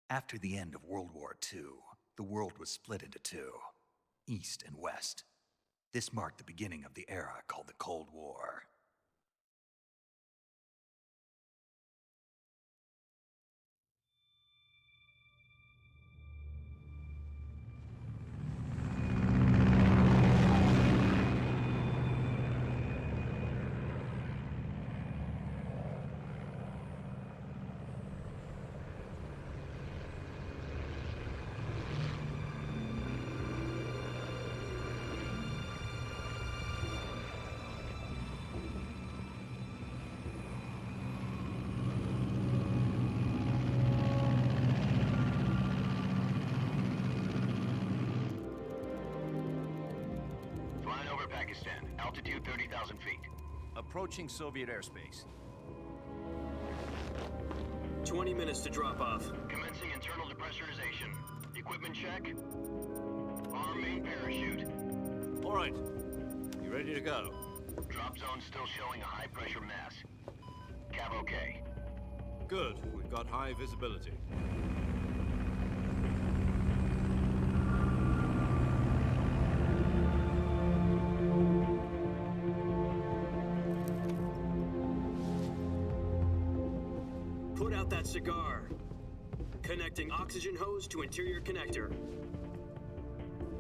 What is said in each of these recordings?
After the end of World War II, the world was split into two, East and West. This marked the beginning of the era called the Cold War. Flying over Pakistan, altitude 30,000 feet. Approaching Soviet airspace. 20 minutes to drop off. Commencing internal depressurization. Equipment check. Arm main parachute. All right. You ready to go? Drop zone still showing a high pressure mass. Cav okay. Good. We've got high visibility. Put out that cigar. Connecting oxygen hose to interior connector.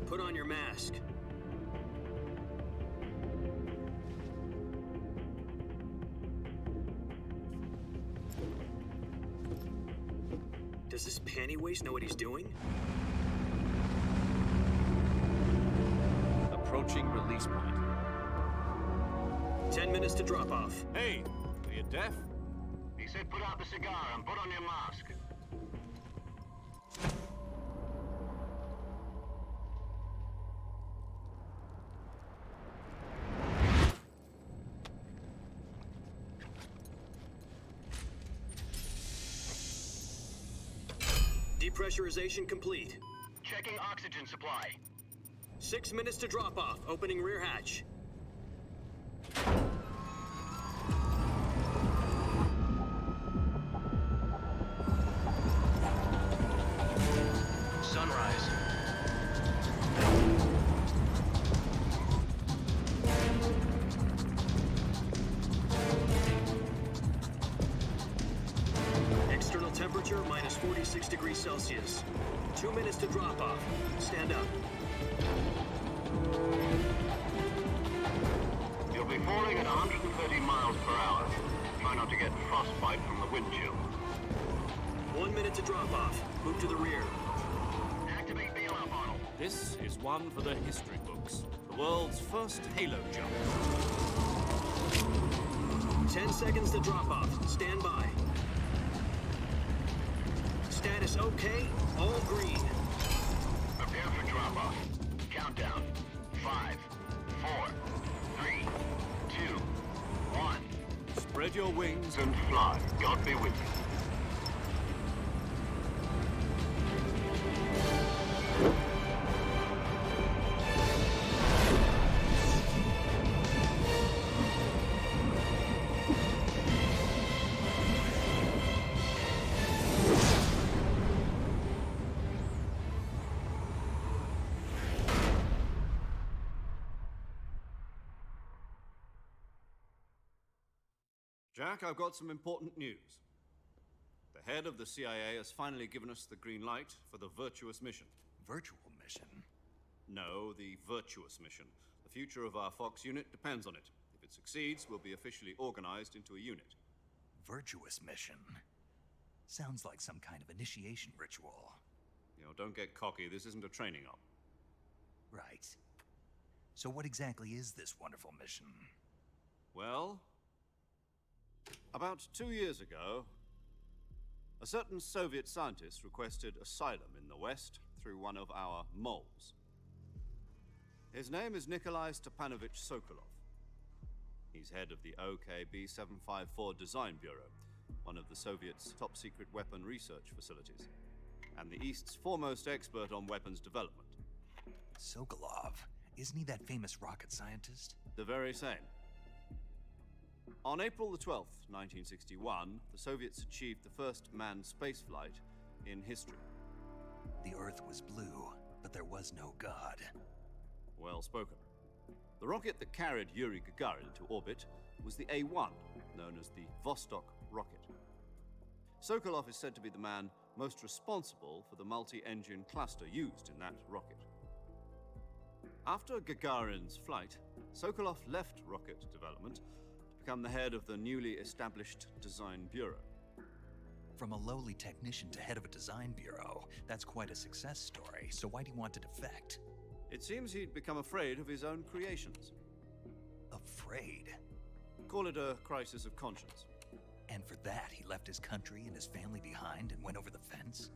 Put on your mask. Does this panty waste know what he's doing? Approaching release point. 10 minutes to drop off. Hey, are you deaf? He said put out the cigar and put on your mask. Depressurization complete. Checking oxygen supply. 6 minutes to drop off. Opening rear hatch. Sunrise. External temperature minus 46 degrees Celsius. 2 minutes to drop off. Stand up. You'll be falling at 130 miles per hour. Try not to get frostbite from the wind chill. 1 minute to drop off. Move to the rear. Activate bailout model. This is one for the history books. The world's first halo jump. 10 seconds to drop off. Stand by. Status okay. All green. Prepare for drop off. Countdown. 5, 4, 3, 2, 1. Spread your wings. And fly. God be with you. Jack, I've got some important news. The head of the CIA has finally given us the green light for the Virtuous mission. Virtual mission? No, the Virtuous mission. The future of our Fox unit depends on it. If it succeeds, we'll be officially organized into a unit. Virtuous mission? Sounds like some kind of initiation ritual. Don't get cocky. This isn't a training op. Right. So what exactly is this wonderful mission? Well, about 2 years ago, a certain Soviet scientist requested asylum in the West through one of our moles. His name is Nikolai Stepanovich Sokolov. He's head of the OKB 754 Design Bureau, one of the Soviets' top-secret weapon research facilities, and the East's foremost expert on weapons development. Sokolov? Isn't he that famous rocket scientist? The very same. On April the 12th, 1961, the Soviets achieved the first manned spaceflight in history. The Earth was blue, but there was no God. Well spoken. The rocket that carried Yuri Gagarin to orbit was the A-1, known as the Vostok rocket. Sokolov is said to be the man most responsible for the multi-engine cluster used in that rocket. After Gagarin's flight, Sokolov left rocket development to become the head of the newly established Design Bureau. From a lowly technician to head of a design bureau, that's quite a success story, so why'd he want to defect? It seems he'd become afraid of his own creations. Afraid? Call it a crisis of conscience. And for that, he left his country and his family behind and went over the fence?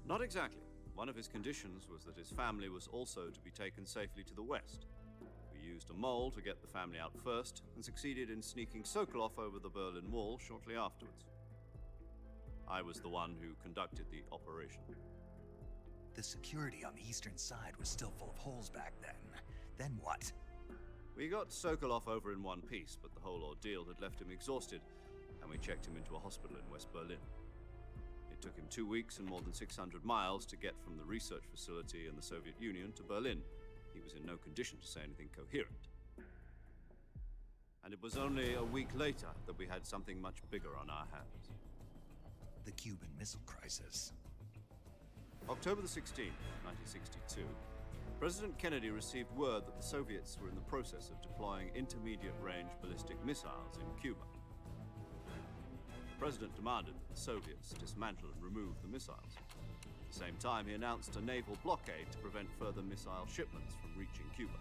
Not exactly. One of his conditions was that his family was also to be taken safely to the west. We used a mole to get the family out first and succeeded in sneaking Sokolov over the Berlin Wall shortly afterwards. I was the one who conducted the operation. The security on the eastern side was still full of holes back then. Then what? We got Sokolov over in one piece, but the whole ordeal had left him exhausted, and we checked him into a hospital in West Berlin. It took him 2 weeks and more than 600 miles to get from the research facility in the Soviet Union to Berlin. He was in no condition to say anything coherent. And it was only a week later that we had something much bigger on our hands. The Cuban Missile Crisis. October the 16th, 1962, President Kennedy received word that the Soviets were in the process of deploying intermediate-range ballistic missiles in Cuba. The President demanded that the Soviets dismantle and remove the missiles. At the same time, he announced a naval blockade to prevent further missile shipments from reaching Cuba.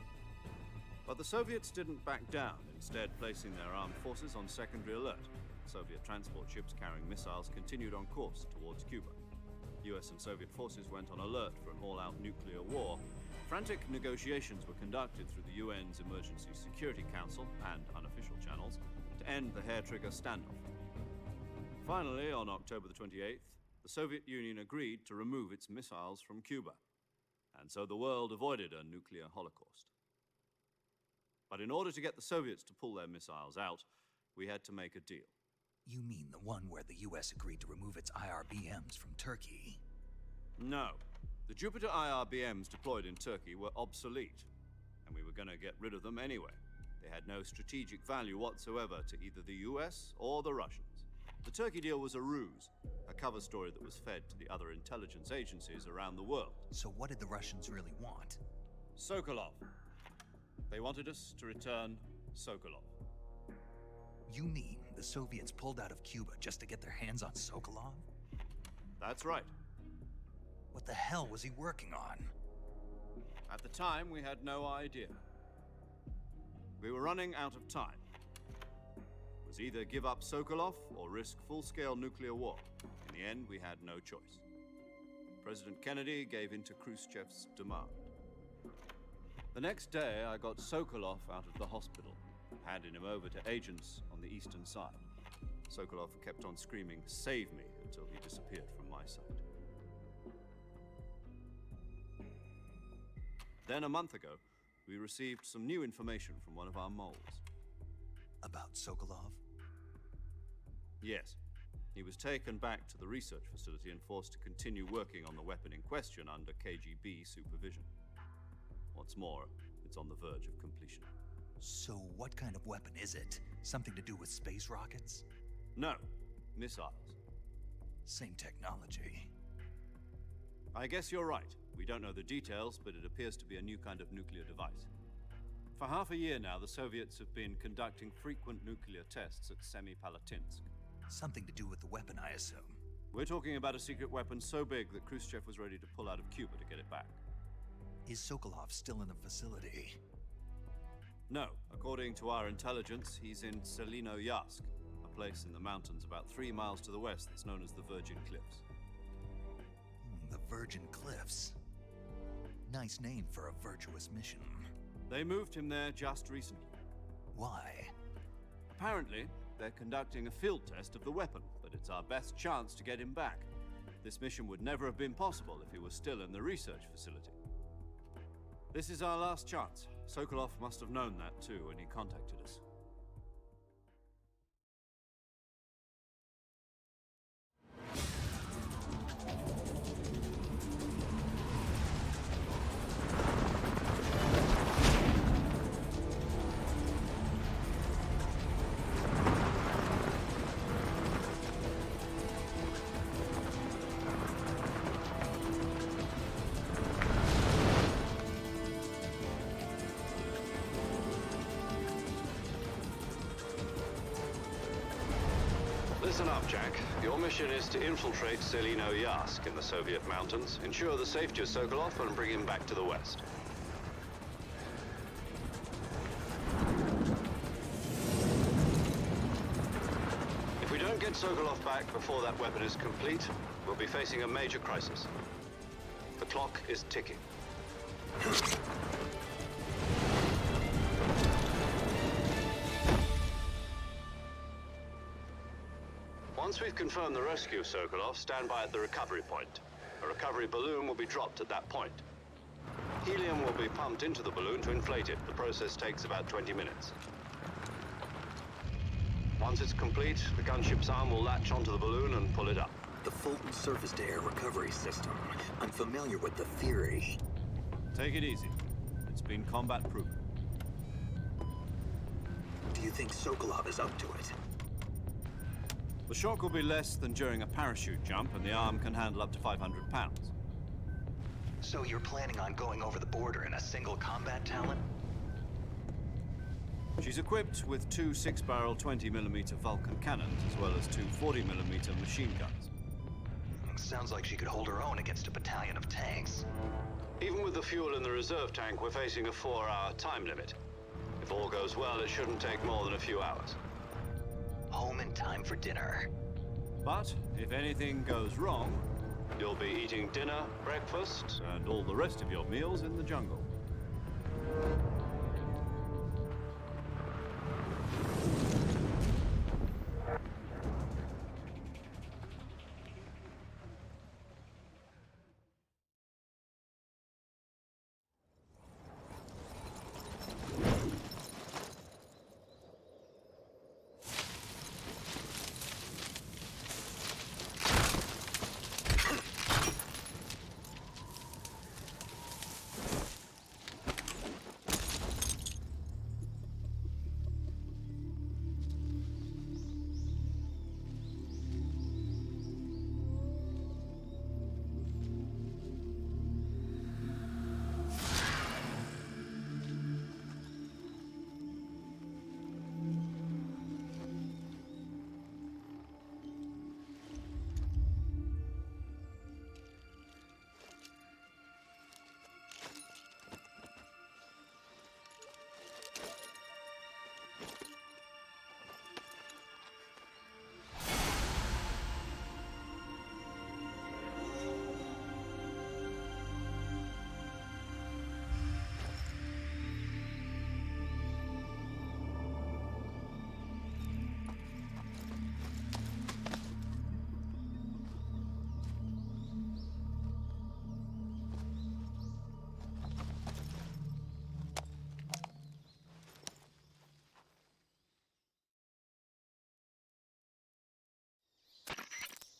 But the Soviets didn't back down, instead placing their armed forces on secondary alert. Soviet transport ships carrying missiles continued on course towards Cuba. US and Soviet forces went on alert for an all-out nuclear war. Frantic negotiations were conducted through the UN's Emergency Security Council and unofficial channels to end the hair-trigger standoff. Finally, on October the 28th, the Soviet Union agreed to remove its missiles from Cuba, and so the world avoided a nuclear holocaust. But in order to get the Soviets to pull their missiles out, we had to make a deal. You mean the one where the US agreed to remove its IRBMs from Turkey? No. The Jupiter IRBMs deployed in Turkey were obsolete, and we were going to get rid of them anyway. They had no strategic value whatsoever to either the US or the Russians. The Turkey deal was a ruse, a cover story that was fed to the other intelligence agencies around the world. So what did the Russians really want? Sokolov. They wanted us to return Sokolov. You mean the Soviets pulled out of Cuba just to get their hands on Sokolov? That's right. What the hell was he working on? At the time, we had no idea. We were running out of time. It was either give up Sokolov or risk full-scale nuclear war. In the end, we had no choice. President Kennedy gave in to Khrushchev's demand. The next day, I got Sokolov out of the hospital, handing him over to agents on the eastern side. Sokolov kept on screaming, "Save me," until he disappeared from my sight. Then, a month ago, we received some new information from one of our moles. About Sokolov? Yes. He was taken back to the research facility and forced to continue working on the weapon in question under KGB supervision. What's more, it's on the verge of completion. So what kind of weapon is it? Something to do with space rockets? No, missiles. Same technology. I guess you're right. We don't know the details, but it appears to be a new kind of nuclear device. For half a year now, the Soviets have been conducting frequent nuclear tests at Semipalatinsk. Something to do with the weapon, I assume. We're talking about a secret weapon so big that Khrushchev was ready to pull out of Cuba to get it back. Is Sokolov still in the facility? No. According to our intelligence, he's in Selinoyarsk, a place in the mountains about 3 miles to the west that's known as the Virgin Cliffs. The Virgin Cliffs. Nice name for a virtuous mission. They moved him there just recently. Why? Apparently, they're conducting a field test of the weapon, but it's our best chance to get him back. This mission would never have been possible if he was still in the research facility. This is our last chance. Sokolov must have known that too when he contacted us. Listen up, Jack. Your mission is to infiltrate Selino Yask in the Soviet mountains, ensure the safety of Sokolov, and bring him back to the West. If we don't get Sokolov back before that weapon is complete, we'll be facing a major crisis. The clock is ticking. Once we've confirmed the rescue of Sokolov, stand by at the recovery point. A recovery balloon will be dropped at that point. Helium will be pumped into the balloon to inflate it. The process takes about 20 minutes. Once it's complete, the gunship's arm will latch onto the balloon and pull it up. The Fulton surface-to-air recovery system. I'm familiar with the theory. Take it easy. It's been combat-proven. Do you think Sokolov is up to it? The shock will be less than during a parachute jump, and the arm can handle up to 500 pounds. So you're planning on going over the border in a single combat Talon? She's equipped with two 6-barrel 20mm Vulcan cannons, as well as two 40mm machine guns. Sounds like she could hold her own against a battalion of tanks. Even with the fuel in the reserve tank, we're facing a 4-hour time limit. If all goes well, it shouldn't take more than a few hours. Home in time for dinner. But if anything goes wrong, you'll be eating dinner, breakfast, and all the rest of your meals in the jungle.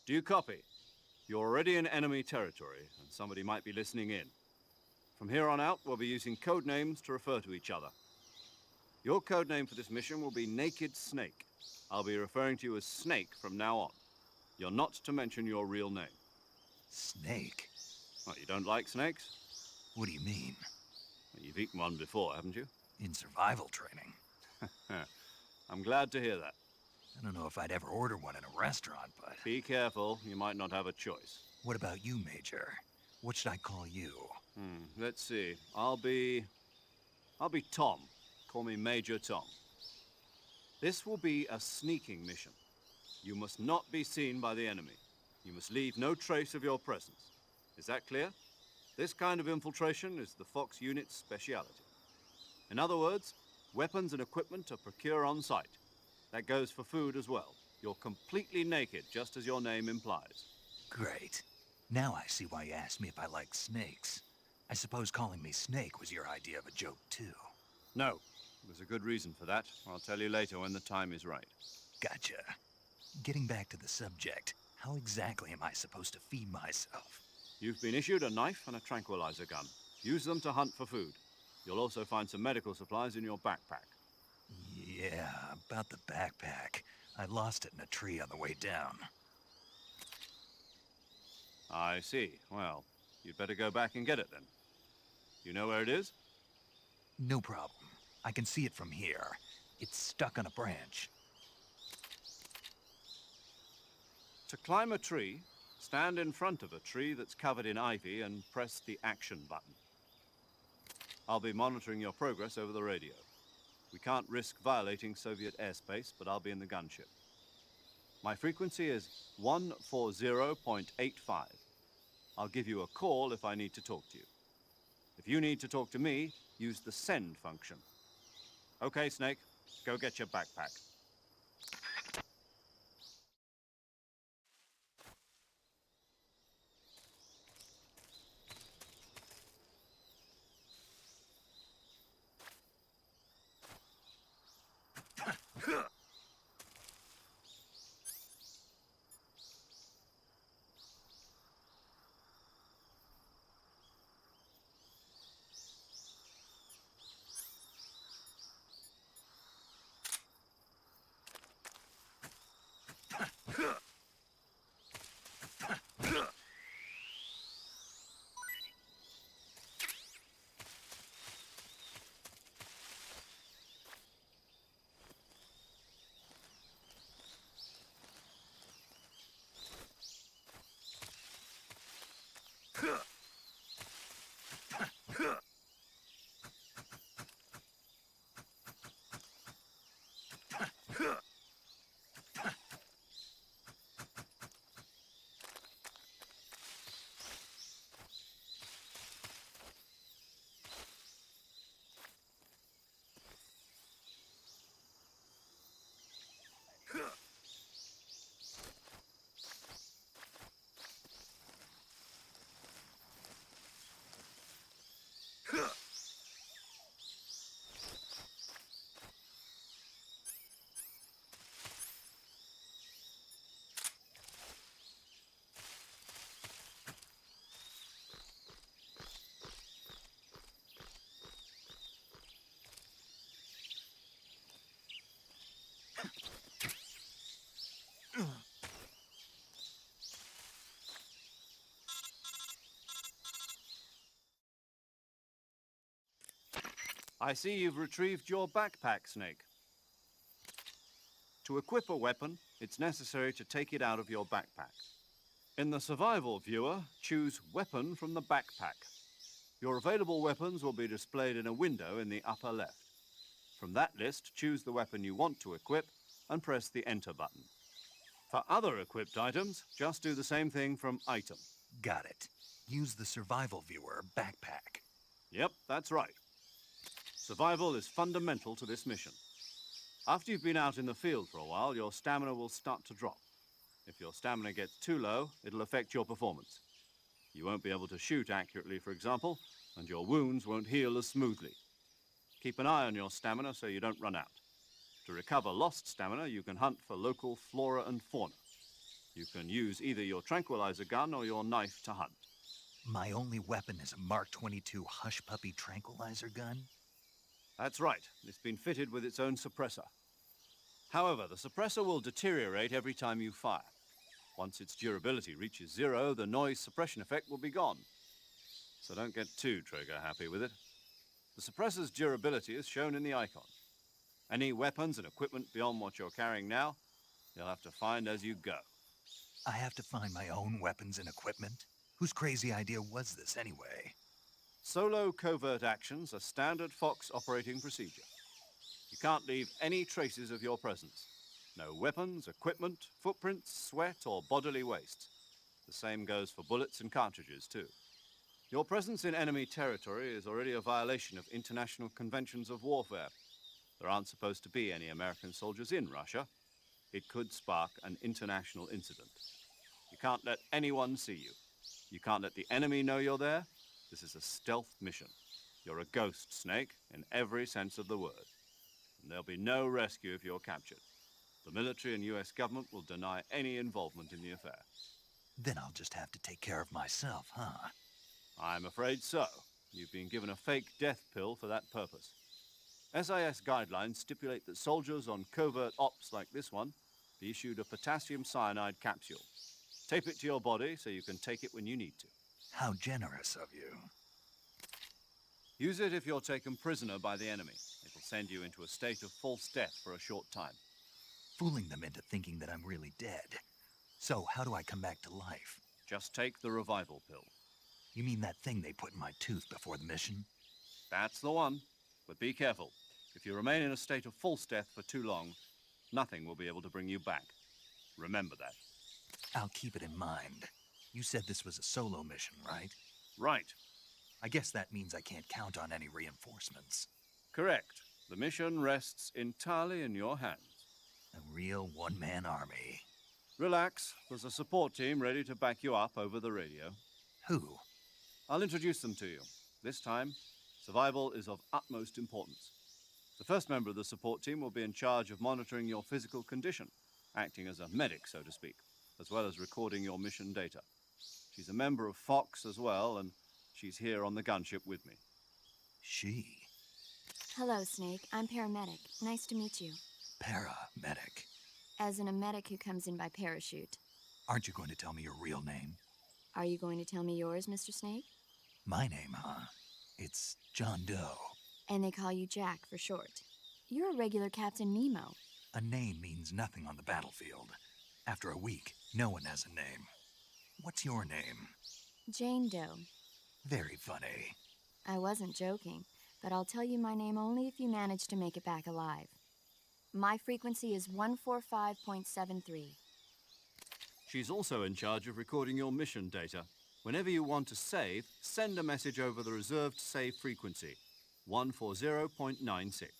Do you copy? You're already in enemy territory, and somebody might be listening in. From here on out, we'll be using code names to refer to each other. Your code name for this mission will be Naked Snake. I'll be referring to you as Snake from now on. You're not to mention your real name. Snake? What, you don't like snakes? What do you mean? Well, you've eaten one before, haven't you? In survival training. I'm glad to hear that. I don't know if I'd ever order one in a restaurant, but... Be careful, you might not have a choice. What about you, Major? What should I call you? Let's see. I'll be Tom. Call me Major Tom. This will be a sneaking mission. You must not be seen by the enemy. You must leave no trace of your presence. Is that clear? This kind of infiltration is the Fox unit's speciality. In other words, weapons and equipment are procured on site. That goes for food as well. You're completely naked, just as your name implies. Great. Now I see why you asked me if I like snakes. I suppose calling me Snake was your idea of a joke, too. No. There's a good reason for that. I'll tell you later when the time is right. Gotcha. Getting back to the subject, how exactly am I supposed to feed myself? You've been issued a knife and a tranquilizer gun. Use them to hunt for food. You'll also find some medical supplies in your backpack. Yeah, about the backpack. I lost it in a tree on the way down. I see. Well, you'd better go back and get it then. You know where it is? No problem. I can see it from here. It's stuck on a branch. To climb a tree, stand in front of a tree that's covered in ivy and press the action button. I'll be monitoring your progress over the radio. We can't risk violating Soviet airspace, but I'll be in the gunship. My frequency is 140.85. I'll give you a call if I need to talk to you. If you need to talk to me, use the send function. Okay, Snake, go get your backpack. I see you've retrieved your backpack, Snake. To equip a weapon, it's necessary to take it out of your backpack. In the survival viewer, choose Weapon from the backpack. Your available weapons will be displayed in a window in the upper left. From that list, choose the weapon you want to equip and press the Enter button. For other equipped items, just do the same thing from Item. Got it. Use the survival viewer backpack. Yep, that's right. Survival is fundamental to this mission. After you've been out in the field for a while, your stamina will start to drop. If your stamina gets too low, it'll affect your performance. You won't be able to shoot accurately, for example, and your wounds won't heal as smoothly. Keep an eye on your stamina so you don't run out. To recover lost stamina, you can hunt for local flora and fauna. You can use either your tranquilizer gun or your knife to hunt. My only weapon is a Mark 22 Hush Puppy tranquilizer gun? That's right. It's been fitted with its own suppressor. However, the suppressor will deteriorate every time you fire. Once its durability reaches 0, the noise suppression effect will be gone. So don't get too trigger-happy with it. The suppressor's durability is shown in the icon. Any weapons and equipment beyond what you're carrying now, you'll have to find as you go. I have to find my own weapons and equipment? Whose crazy idea was this anyway? Solo covert actions are standard Fox operating procedure. You can't leave any traces of your presence. No weapons, equipment, footprints, sweat, or bodily waste. The same goes for bullets and cartridges, too. Your presence in enemy territory is already a violation of international conventions of warfare. There aren't supposed to be any American soldiers in Russia. It could spark an international incident. You can't let anyone see you. You can't let the enemy know you're there. This is a stealth mission. You're a ghost, Snake, in every sense of the word. And there'll be no rescue if you're captured. The military and US government will deny any involvement in the affair. Then I'll just have to take care of myself, huh? I'm afraid so. You've been given a fake death pill for that purpose. SIS guidelines stipulate that soldiers on covert ops like this one be issued a potassium cyanide capsule. Tape it to your body so you can take it when you need to. How generous of you. Use it if you're taken prisoner by the enemy. It'll send you into a state of false death for a short time. Fooling them into thinking that I'm really dead. So, how do I come back to life? Just take the revival pill. You mean that thing they put in my tooth before the mission? That's the one. But be careful. If you remain in a state of false death for too long, nothing will be able to bring you back. Remember that. I'll keep it in mind. You said this was a solo mission, right? Right. I guess that means I can't count on any reinforcements. Correct. The mission rests entirely in your hands. A real one-man army. Relax. There's a support team ready to back you up over the radio. Who? I'll introduce them to you. This time, survival is of utmost importance. The first member of the support team will be in charge of monitoring your physical condition, acting as a medic, so to speak, as well as recording your mission data. She's a member of Fox as well, and she's here on the gunship with me. She? Hello, Snake. I'm paramedic. Nice to meet you. Paramedic. As in a medic who comes in by parachute. Aren't you going to tell me your real name? Are you going to tell me yours, Mr. Snake? My name, huh? It's John Doe. And they call you Jack for short. You're a regular Captain Nemo. A name means nothing on the battlefield. After a week, no one has a name. What's your name? Jane Doe. Very funny. I wasn't joking, but I'll tell you my name only if you manage to make it back alive. My frequency is 145.73. She's also in charge of recording your mission data. Whenever you want to save, send a message over the reserved save frequency, 140.96.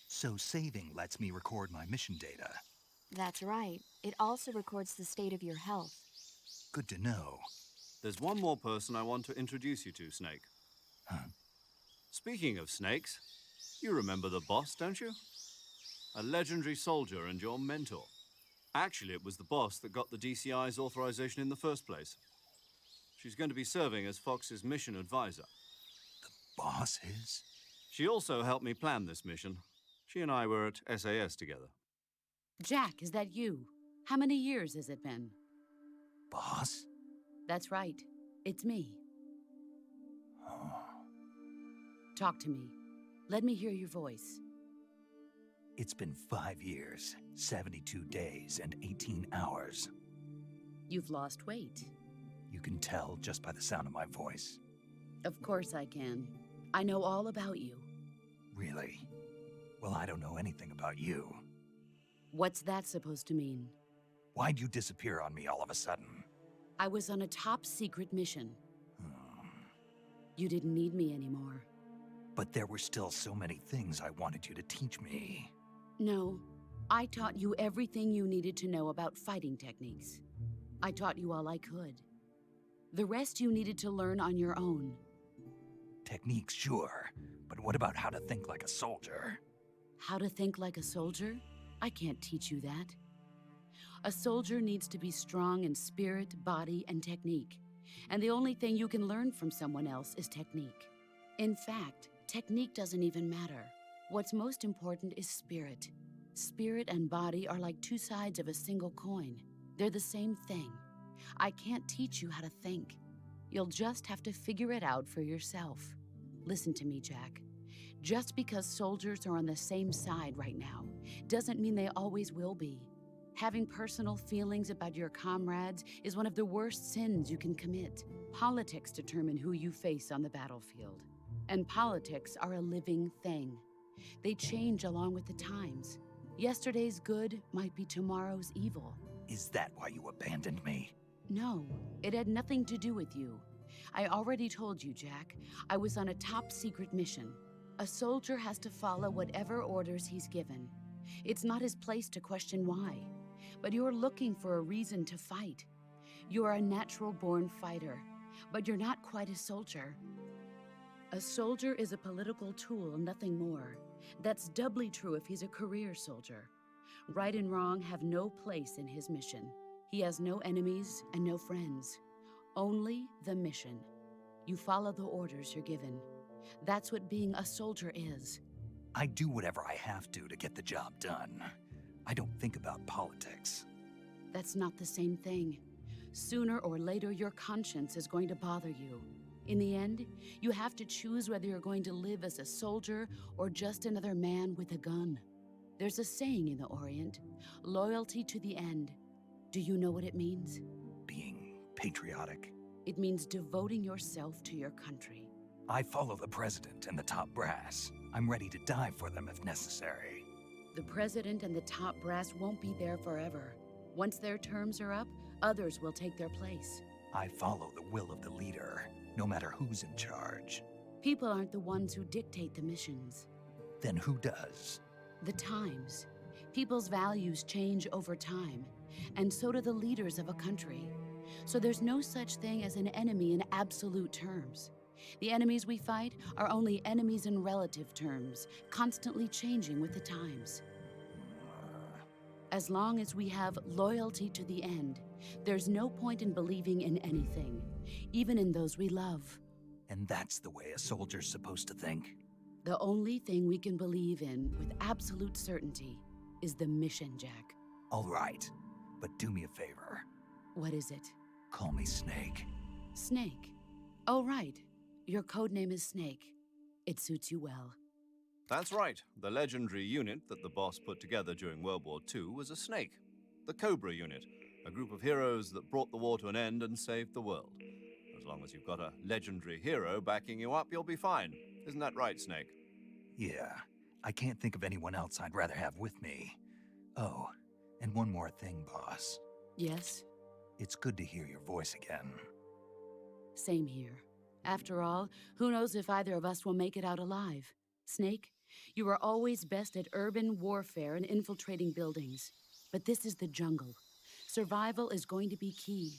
So saving lets me record my mission data. That's right. It also records the state of your health. Good to know. There's one more person I want to introduce you to, Snake. Huh? Speaking of snakes, you remember the boss, don't you? A legendary soldier and your mentor. Actually, it was the boss that got the DCI's authorization in the first place. She's going to be serving as Fox's mission advisor. Boss is? She also helped me plan this mission. She and I were at SAS together. Jack, is that you? How many years has it been? Boss? That's right. It's me. Oh. Talk to me. Let me hear your voice. It's been 5 years, 72 days, and 18 hours. You've lost weight. You can tell just by the sound of my voice. Of course I can. I know all about you. Really? Well, I don't know anything about you. What's that supposed to mean? Why'd you disappear on me all of a sudden? I was on a top-secret mission. Hmm. You didn't need me anymore. But there were still so many things I wanted you to teach me. No, I taught you everything you needed to know about fighting techniques. I taught you all I could. The rest you needed to learn on your own. Techniques, sure. But what about how to think like a soldier? How to think like a soldier? I can't teach you that. A soldier needs to be strong in spirit, body, and technique. And the only thing you can learn from someone else is technique. In fact, technique doesn't even matter. What's most important is spirit. Spirit and body are like two sides of a single coin. They're the same thing. I can't teach you how to think. You'll just have to figure it out for yourself. Listen to me, Jack. Just because soldiers are on the same side right now doesn't mean they always will be. Having personal feelings about your comrades is one of the worst sins you can commit. Politics determine who you face on the battlefield. And politics are a living thing. They change along with the times. Yesterday's good might be tomorrow's evil. Is that why you abandoned me? No, it had nothing to do with you. I already told you, Jack. I was on a top-secret mission. A soldier has to follow whatever orders he's given. It's not his place to question why. But you're looking for a reason to fight. You're a natural-born fighter, but you're not quite a soldier. A soldier is a political tool, nothing more. That's doubly true if he's a career soldier. Right and wrong have no place in his mission. He has no enemies and no friends. Only the mission. You follow the orders you're given. That's what being a soldier is. I do whatever I have to get the job done. I don't think about politics. That's not the same thing. Sooner or later, your conscience is going to bother you. In the end, you have to choose whether you're going to live as a soldier or just another man with a gun. There's a saying in the Orient, loyalty to the end. Do you know what it means? Being patriotic. It means devoting yourself to your country. I follow the president and the top brass. I'm ready to die for them if necessary. The president and the top brass won't be there forever. Once their terms are up, others will take their place. I follow the will of the leader, no matter who's in charge. People aren't the ones who dictate the missions. Then who does? The times. People's values change over time, and so do the leaders of a country. So there's no such thing as an enemy in absolute terms. The enemies we fight are only enemies in relative terms, constantly changing with the times. As long as we have loyalty to the end, there's no point in believing in anything, even in those we love. And that's the way a soldier's supposed to think? The only thing we can believe in with absolute certainty is the mission, Jack. All right, but do me a favor. What is it? Call me Snake. Snake. Oh, right. Your code name is Snake. It suits you well. That's right. The legendary unit that the boss put together during World War II was a snake. The Cobra unit, a group of heroes that brought the war to an end and saved the world. As long as you've got a legendary hero backing you up, you'll be fine. Isn't that right, Snake? Yeah, I can't think of anyone else I'd rather have with me. Oh, and one more thing, boss. Yes? It's good to hear your voice again. Same here. After all, who knows if either of us will make it out alive? Snake, you are always best at urban warfare and infiltrating buildings. But this is the jungle. Survival is going to be key.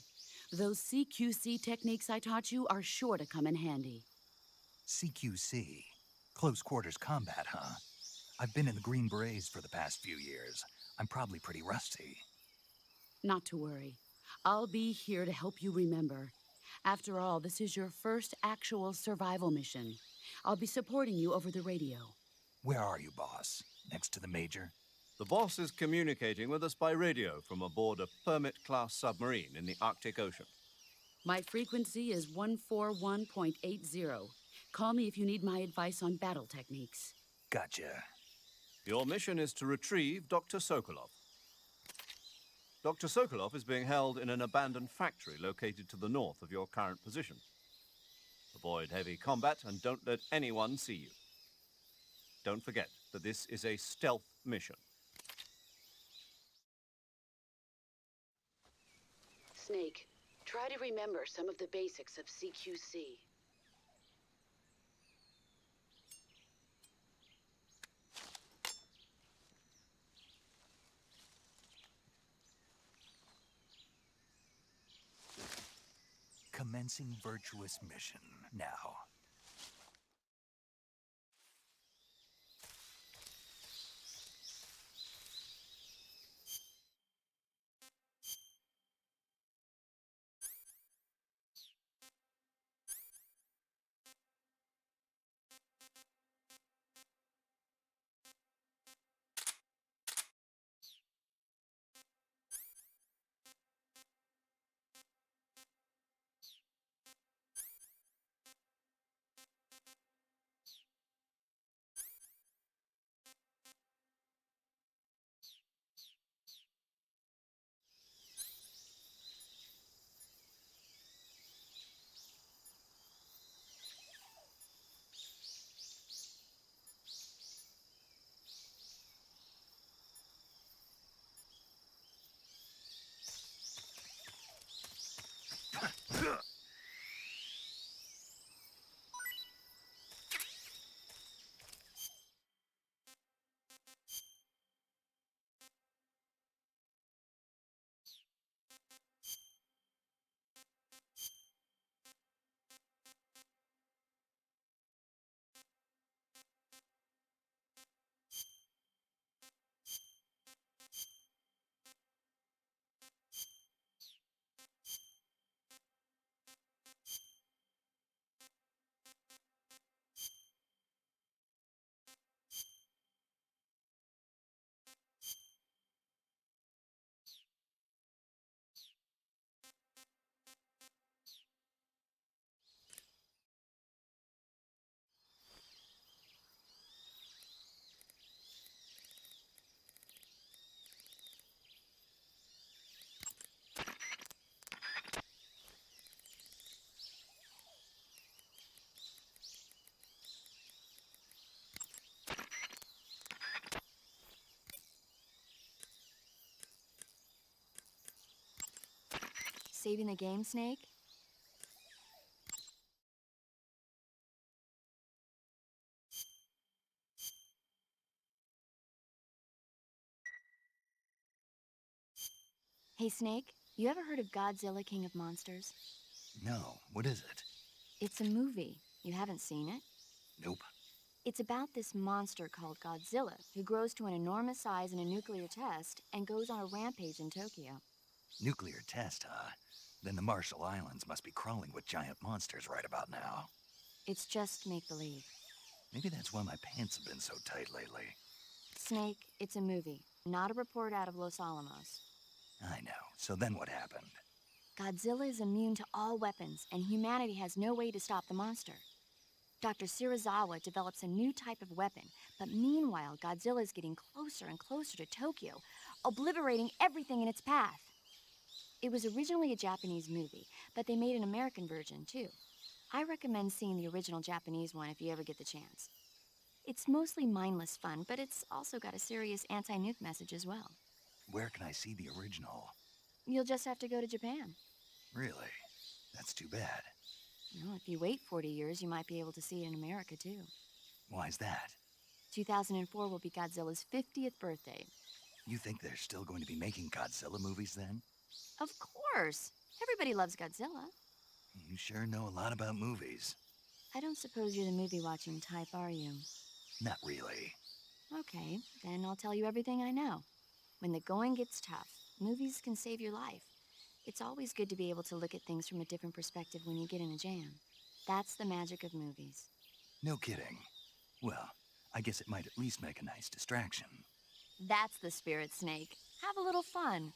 Those CQC techniques I taught you are sure to come in handy. CQC? Close quarters combat, huh? I've been in the Green Berets for the past few years. I'm probably pretty rusty. Not to worry. I'll be here to help you remember. After all, this is your first actual survival mission. I'll be supporting you over the radio. Where are you, boss? Next to the Major? The boss is communicating with us by radio from aboard a Permit-class submarine in the Arctic Ocean. My frequency is 141.80. Call me if you need my advice on battle techniques. Gotcha. Your mission is to retrieve Dr. Sokolov. Dr. Sokolov is being held in an abandoned factory located to the north of your current position. Avoid heavy combat and don't let anyone see you. Don't forget that this is a stealth mission. Snake, try to remember some of the basics of CQC. Commencing virtuous mission now. saving the game, Snake? Hey, Snake, you ever heard of Godzilla King of Monsters? No, what is it? It's a movie. You haven't seen it? Nope. It's about this monster called Godzilla who grows to an enormous size in a nuclear test and goes on a rampage in Tokyo. Nuclear test, huh? Then the Marshall Islands must be crawling with giant monsters right about now. It's just make-believe. Maybe that's why my pants have been so tight lately. Snake, it's a movie, not a report out of Los Alamos. I know. So then what happened? Godzilla is immune to all weapons, and humanity has no way to stop the monster. Dr. Shirazawa develops a new type of weapon, but meanwhile, Godzilla is getting closer and closer to Tokyo, obliterating everything in its path. It was originally a Japanese movie, but they made an American version, too. I recommend seeing the original Japanese one if you ever get the chance. It's mostly mindless fun, but it's also got a serious anti-nuke message as well. Where can I see the original? You'll just have to go to Japan. Really? That's too bad. Well, if you wait 40 years, you might be able to see it in America, too. Why's that? 2004 will be Godzilla's 50th birthday. You think they're still going to be making Godzilla movies then? Of course! Everybody loves Godzilla. You sure know a lot about movies. I don't suppose you're the movie-watching type, are you? Not really. Okay, then I'll tell you everything I know. When the going gets tough, movies can save your life. It's always good to be able to look at things from a different perspective when you get in a jam. That's the magic of movies. No kidding. Well, I guess it might at least make a nice distraction. That's the spirit, Snake. Have a little fun.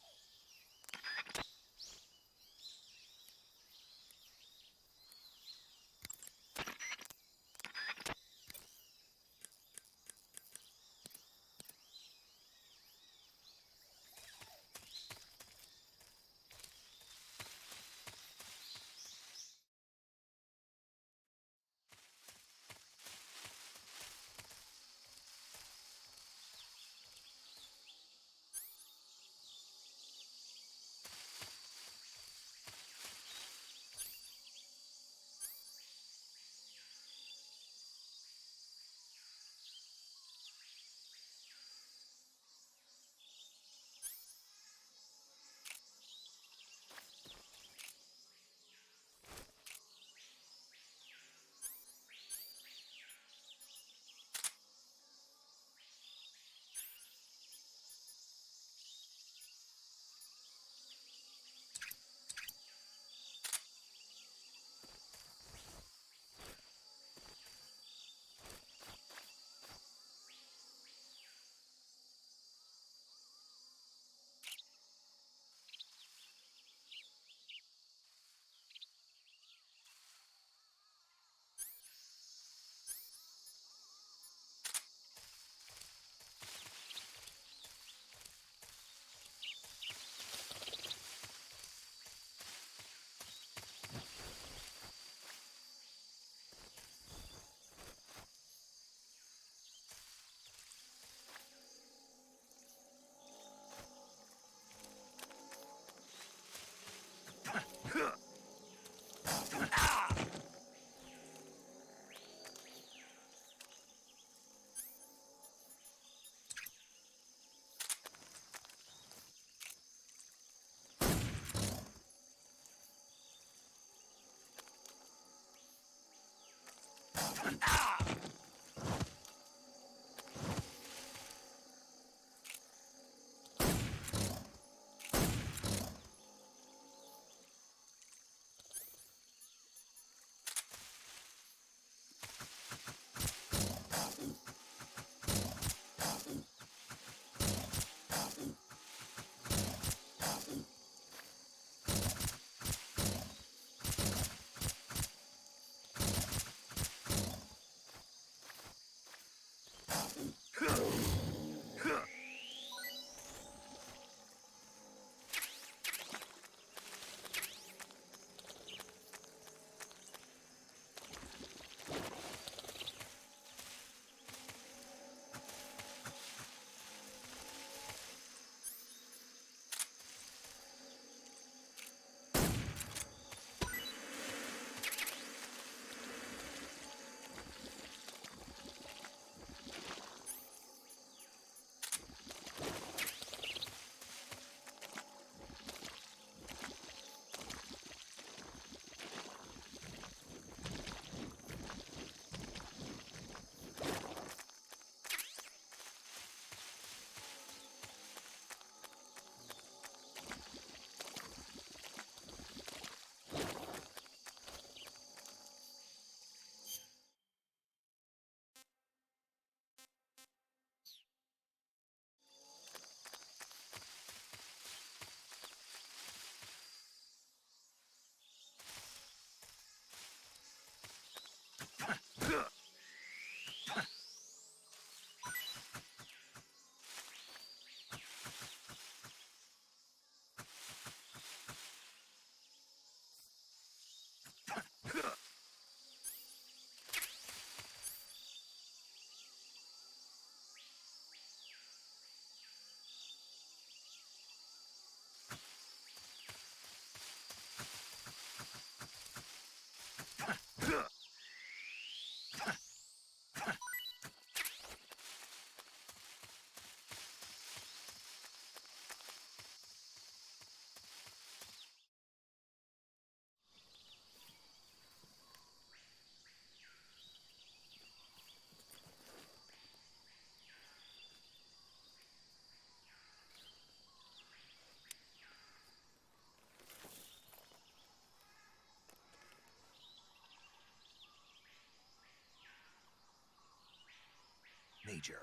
Major,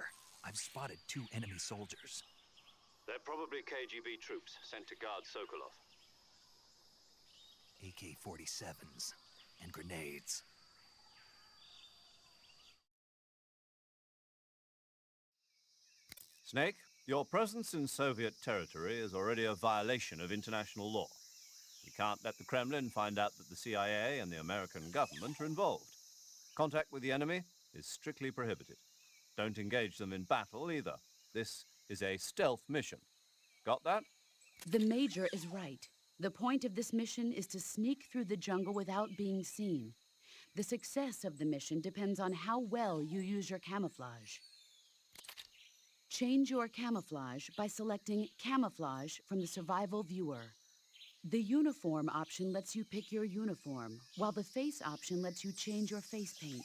I've spotted 2 enemy soldiers. They're probably KGB troops sent to guard Sokolov. AK-47s and grenades. Snake, your presence in Soviet territory is already a violation of international law. We can't let the Kremlin find out that the CIA and the American government are involved. Contact with the enemy is strictly prohibited. Don't engage them in battle either. This is a stealth mission. Got that? The Major is right. The point of this mission is to sneak through the jungle without being seen. The success of the mission depends on how well you use your camouflage. Change your camouflage by selecting Camouflage from the Survival Viewer. The Uniform option lets you pick your uniform, while the Face option lets you change your face paint.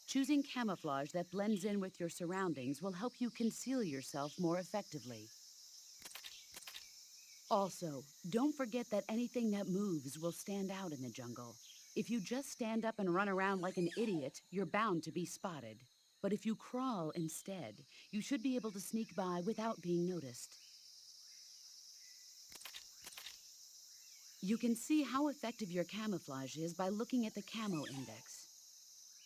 Choosing camouflage that blends in with your surroundings will help you conceal yourself more effectively. Also, don't forget that anything that moves will stand out in the jungle. If you just stand up and run around like an idiot, you're bound to be spotted. But if you crawl instead, you should be able to sneak by without being noticed. You can see how effective your camouflage is by looking at the Camo Index.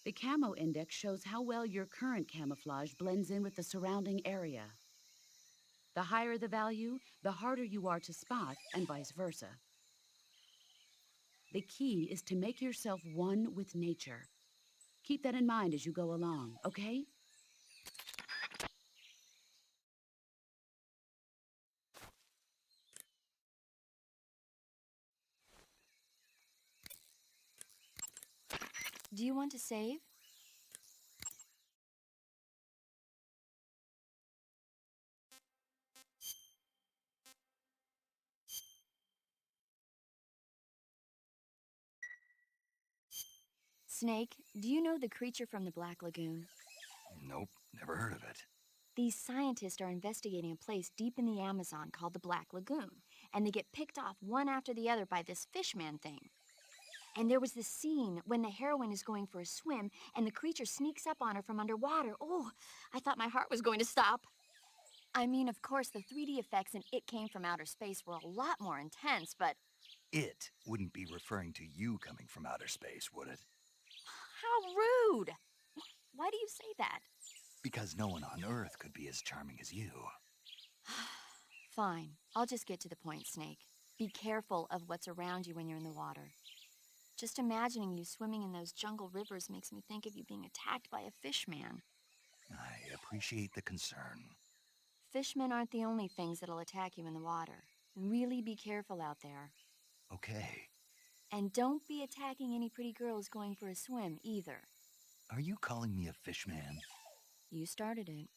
The Camo Index shows how well your current camouflage blends in with the surrounding area. The higher the value, the harder you are to spot, and vice versa. The key is to make yourself one with nature. Keep that in mind as you go along, okay? Do you want to save? Snake, do you know the creature from the Black Lagoon? Nope, never heard of it. These scientists are investigating a place deep in the Amazon called the Black Lagoon, and they get picked off one after the other by this fishman thing. And there was this scene when the heroine is going for a swim and the creature sneaks up on her from underwater. Oh, I thought my heart was going to stop. I mean, of course, the 3D effects in It Came from Outer Space were a lot more intense, but It wouldn't be referring to you coming from outer space, would it? how rude! Why do you say that? Because no one on Earth could be as charming as you. Fine, I'll just get to the point, Snake. Be careful of what's around you when you're in the water. Just imagining you swimming in those jungle rivers makes me think of you being attacked by a fishman. I appreciate the concern. Fishmen aren't the only things that'll attack you in the water. Really be careful out there. Okay. And don't be attacking any pretty girls going for a swim, either. Are you calling me a fishman? You started it.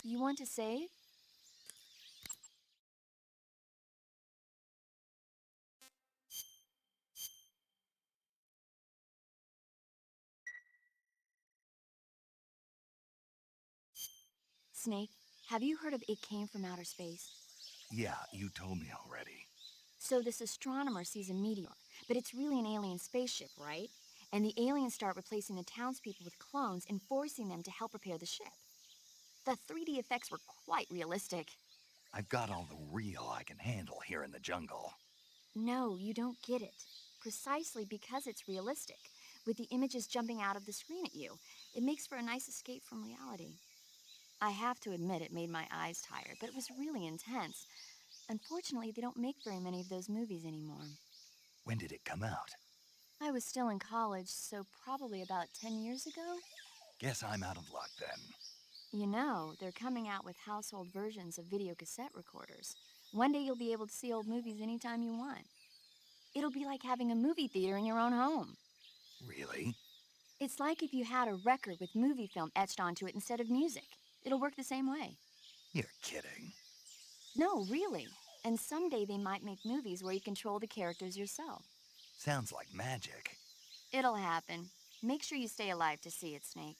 You want to save? Snake, have you heard of It Came from Outer Space? Yeah, you told me already. So this astronomer sees a meteor, but it's really an alien spaceship, right? And the aliens start replacing the townspeople with clones and forcing them to help repair the ship. The 3D effects were quite realistic. I've got all the real I can handle here in the jungle. No, you don't get it. Precisely because it's realistic, with the images jumping out of the screen at you, it makes for a nice escape from reality. I have to admit it made my eyes tired, but it was really intense. Unfortunately, they don't make very many of those movies anymore. When did it come out? I was still in college, so probably about 10 years ago. Guess I'm out of luck then. You know, they're coming out with household versions of video cassette recorders. One day you'll be able to see old movies anytime you want. It'll be like having a movie theater in your own home. Really? It's like if you had a record with movie film etched onto it instead of music. It'll work the same way. You're kidding. No, really. And someday they might make movies where you control the characters yourself. Sounds like magic. It'll happen. Make sure you stay alive to see it, Snake.